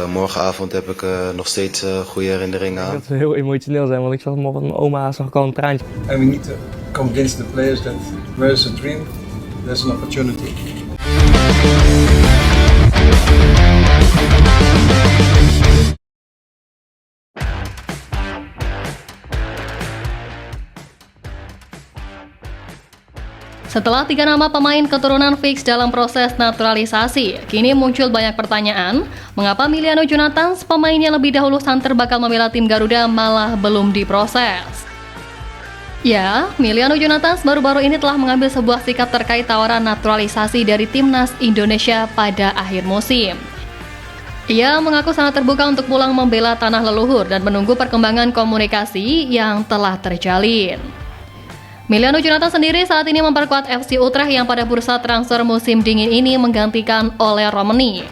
morgenavond heb ik nog steeds goede herinneringen aan. Dat zou heel emotioneel zijn, want ik zag nog van mijn oma zag gewoon een traantje. And we need to convince the players that where is a dream, there's an opportunity. Setelah 3 nama pemain keturunan fix dalam proses naturalisasi, kini muncul banyak pertanyaan, mengapa Emiliano Jonathans, pemain yang lebih dahulu santer bakal membela tim Garuda, malah belum diproses. Ya, Emiliano Jonathans baru-baru ini telah mengambil sebuah sikap terkait tawaran naturalisasi dari timnas Indonesia pada akhir musim. Ia mengaku sangat terbuka untuk pulang membela tanah leluhur dan menunggu perkembangan komunikasi yang telah terjalin. Emiliano Jonathans sendiri saat ini memperkuat FC Utrecht yang pada bursa transfer musim dingin ini menggantikan Ole Romani.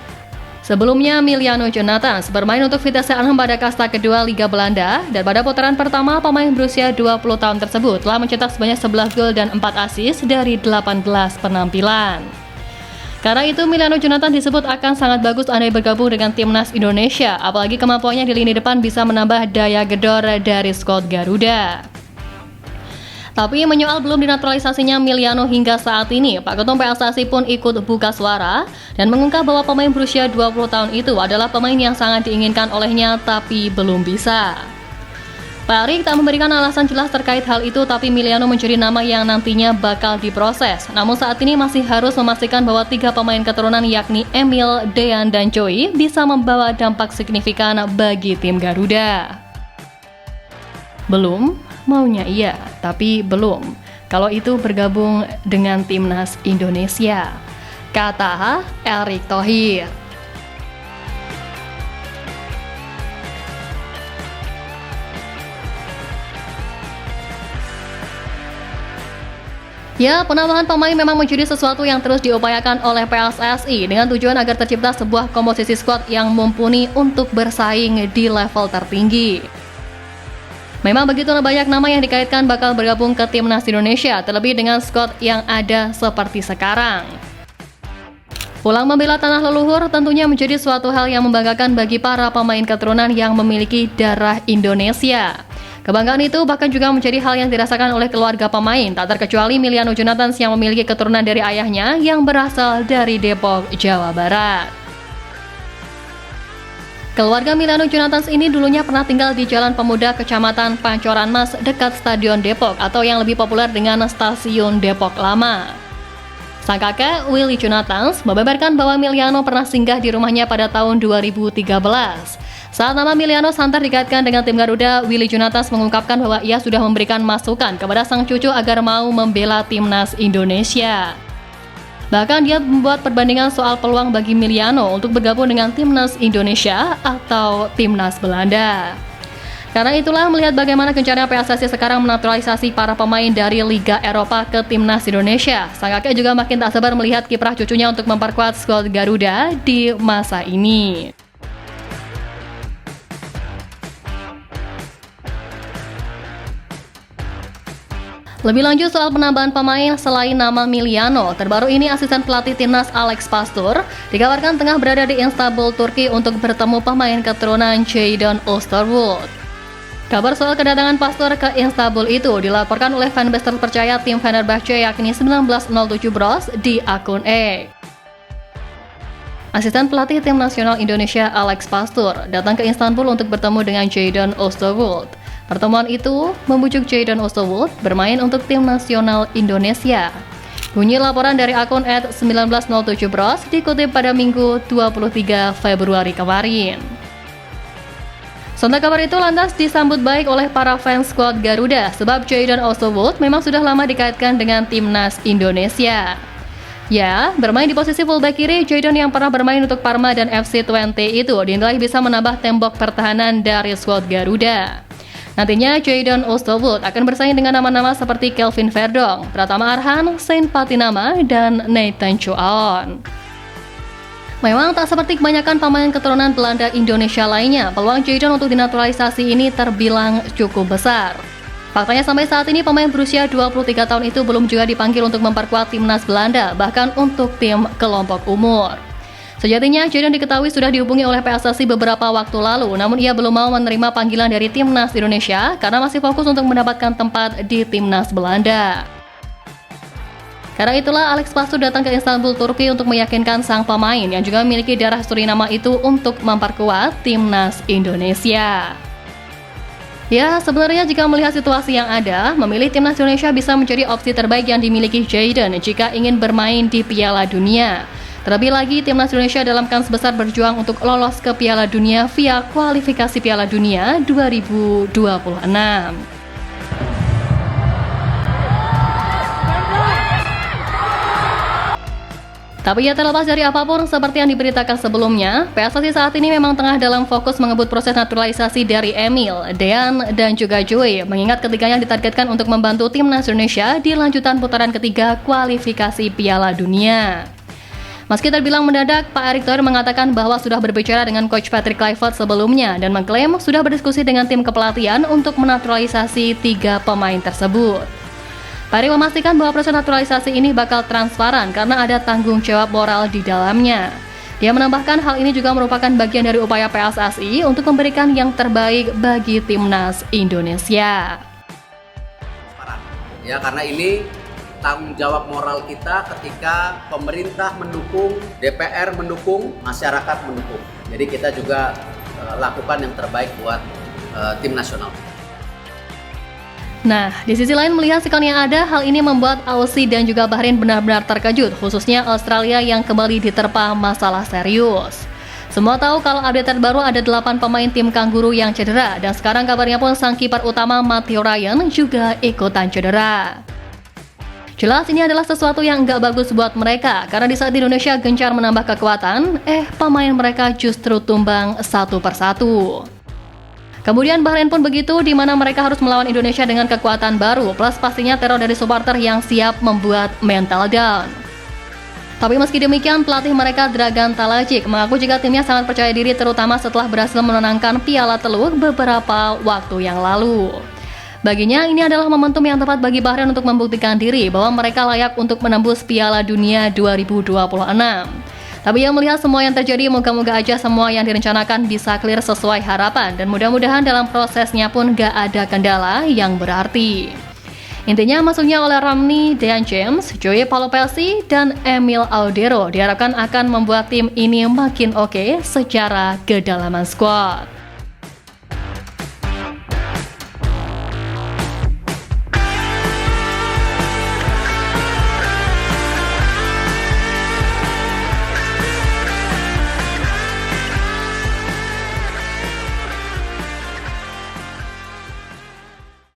Sebelumnya, Emiliano Jonathans bermain untuk Vitesse Arnhem pada kasta kedua Liga Belanda, dan pada putaran pertama pemain berusia 20 tahun tersebut telah mencetak sebanyak 11 gol dan 4 assist dari 18 penampilan. Karena itu, Emiliano Jonathans disebut akan sangat bagus andai bergabung dengan timnas Indonesia, apalagi kemampuannya di lini depan bisa menambah daya gedor dari skuad Garuda. Tapi menyoal belum dinaturalisasinya Emiliano hingga saat ini, Pak Ketum PSSI pun ikut buka suara dan mengungkap bahwa pemain berusia 20 tahun itu adalah pemain yang sangat diinginkan olehnya tapi belum bisa. Pak Erik tak memberikan alasan jelas terkait hal itu, tapi Emiliano menjadi nama yang nantinya bakal diproses. Namun saat ini masih harus memastikan bahwa 3 pemain keturunan yakni Emil, Dean, dan Joey bisa membawa dampak signifikan bagi tim Garuda. Belum? Maunya iya, tapi belum. Kalau itu bergabung dengan timnas Indonesia, kata Erick Thohir. Ya, penambahan pemain memang menjadi sesuatu yang terus diupayakan oleh PSSI dengan tujuan agar tercipta sebuah komposisi skuad yang mumpuni untuk bersaing di level tertinggi. Memang begitu banyak nama yang dikaitkan bakal bergabung ke timnas Indonesia, terlebih dengan skuad yang ada seperti sekarang. Pulang membela tanah leluhur tentunya menjadi suatu hal yang membanggakan bagi para pemain keturunan yang memiliki darah Indonesia. Kebanggaan itu bahkan juga menjadi hal yang dirasakan oleh keluarga pemain, tak terkecuali Emiliano Jonathans yang memiliki keturunan dari ayahnya yang berasal dari Depok, Jawa Barat. Keluarga Emiliano Jonathans ini dulunya pernah tinggal di Jalan Pemuda, Kecamatan Pancoran Mas, dekat Stadion Depok atau yang lebih populer dengan Stasiun Depok Lama. Sang kakek, Willy Jonathans, membeberkan bahwa Emiliano pernah singgah di rumahnya pada tahun 2013. Saat nama Emiliano santer dikaitkan dengan tim Garuda, Willy Jonathans mengungkapkan bahwa ia sudah memberikan masukan kepada sang cucu agar mau membela timnas Indonesia. Bahkan dia membuat perbandingan soal peluang bagi Emiliano untuk bergabung dengan timnas Indonesia atau timnas Belanda. Karena itulah, melihat bagaimana gencarnya PSSI sekarang menaturalisasi para pemain dari Liga Eropa ke timnas Indonesia, sang kakek juga makin tak sabar melihat kiprah cucunya untuk memperkuat skuad Garuda di masa ini. Lebih lanjut soal penambahan pemain selain nama Emiliano, terbaru ini asisten pelatih timnas Alex Pastur dikabarkan tengah berada di Istanbul, Turki untuk bertemu pemain keturunan Jadon Oosterwolde. Kabar soal kedatangan Pastur ke Istanbul itu dilaporkan oleh fanbase terpercaya tim Fenerbahce yakni 1907 Bros di akun X. Asisten pelatih tim nasional Indonesia Alex Pastur datang ke Istanbul untuk bertemu dengan Jadon Oosterwolde. Pertemuan itu membujuk Jadon Oosterwolde bermain untuk tim nasional Indonesia. Bunyi laporan dari akun @1907bros dikutip pada Minggu 23 Februari kemarin. Sontak kabar itu lantas disambut baik oleh para fans skuad Garuda sebab Jadon Oosterwolde memang sudah lama dikaitkan dengan timnas Indonesia. Ya, bermain di posisi fullback kiri, Jadon yang pernah bermain untuk Parma dan FC Twente itu dinilai bisa menambah tembok pertahanan dari skuad Garuda. Nantinya Jadon Oosterwolde akan bersaing dengan nama-nama seperti Kelvin Verdong, Pratama Arhan, Saint Patinama, dan Nathan Choaon. Memang tak seperti kebanyakan pemain keturunan Belanda Indonesia lainnya, peluang Jadon untuk dinaturalisasi ini terbilang cukup besar. Faktanya sampai saat ini pemain berusia 23 tahun itu belum juga dipanggil untuk memperkuat timnas Belanda, bahkan untuk tim kelompok umur. Sejatinya, Jadon diketahui sudah dihubungi oleh PSSI beberapa waktu lalu, namun ia belum mau menerima panggilan dari Timnas Indonesia karena masih fokus untuk mendapatkan tempat di Timnas Belanda. Karena itulah Alex Pastu datang ke Istanbul, Turki untuk meyakinkan sang pemain yang juga memiliki darah Suriname itu untuk memperkuat Timnas Indonesia. Ya, sebenarnya jika melihat situasi yang ada, memilih Timnas Indonesia bisa menjadi opsi terbaik yang dimiliki Jadon jika ingin bermain di Piala Dunia. Terlebih lagi, Timnas Indonesia dalam kans besar berjuang untuk lolos ke Piala Dunia via kualifikasi Piala Dunia 2026. Tapi ya terlepas dari apapun seperti yang diberitakan sebelumnya, PSSI saat ini memang tengah dalam fokus mengebut proses naturalisasi dari Emil, Dean, dan juga Joey, mengingat ketiganya ditargetkan untuk membantu Timnas Indonesia di lanjutan putaran ketiga kualifikasi Piala Dunia. Meski terbilang mendadak, Pak Erick Thohir mengatakan bahwa sudah berbicara dengan Coach Patrick Kluivert sebelumnya dan mengklaim sudah berdiskusi dengan tim kepelatihan untuk menaturalisasi 3 pemain tersebut. Pak Erick memastikan bahwa proses naturalisasi ini bakal transparan karena ada tanggung jawab moral di dalamnya. Dia menambahkan hal ini juga merupakan bagian dari upaya PSSI untuk memberikan yang terbaik bagi Timnas Indonesia. Ya, karena ini tanggung jawab moral kita ketika pemerintah mendukung, DPR mendukung, masyarakat mendukung. Jadi kita juga lakukan yang terbaik buat tim nasional. Nah, di sisi lain melihat sikon yang ada, hal ini membuat Aussie dan juga Bahrain benar-benar terkejut, khususnya Australia yang kembali diterpa masalah serius. Semua tahu kalau update terbaru ada 8 pemain tim Kangguru yang cedera, dan sekarang kabarnya pun sang kiper utama Matthew Ryan juga ikutan cedera. Jelas ini adalah sesuatu yang nggak bagus buat mereka, karena di saat Indonesia gencar menambah kekuatan, pemain mereka justru tumbang satu persatu. Kemudian Bahrain pun begitu, di mana mereka harus melawan Indonesia dengan kekuatan baru, plus pastinya teror dari supporter yang siap membuat mental down. Tapi meski demikian, pelatih mereka Dragan Talajik mengaku jika timnya sangat percaya diri terutama setelah berhasil menenangkan Piala Teluk beberapa waktu yang lalu. Baginya, ini adalah momentum yang tepat bagi Bahrain untuk membuktikan diri bahwa mereka layak untuk menembus Piala Dunia 2026. Tapi yang melihat semua yang terjadi, moga-moga aja semua yang direncanakan bisa clear sesuai harapan, dan mudah-mudahan dalam prosesnya pun gak ada kendala yang berarti. Intinya masuknya oleh Ramni, Dean James, Joey Palopelsi, dan Emil Audero diharapkan akan membuat tim ini makin oke secara kedalaman skuad.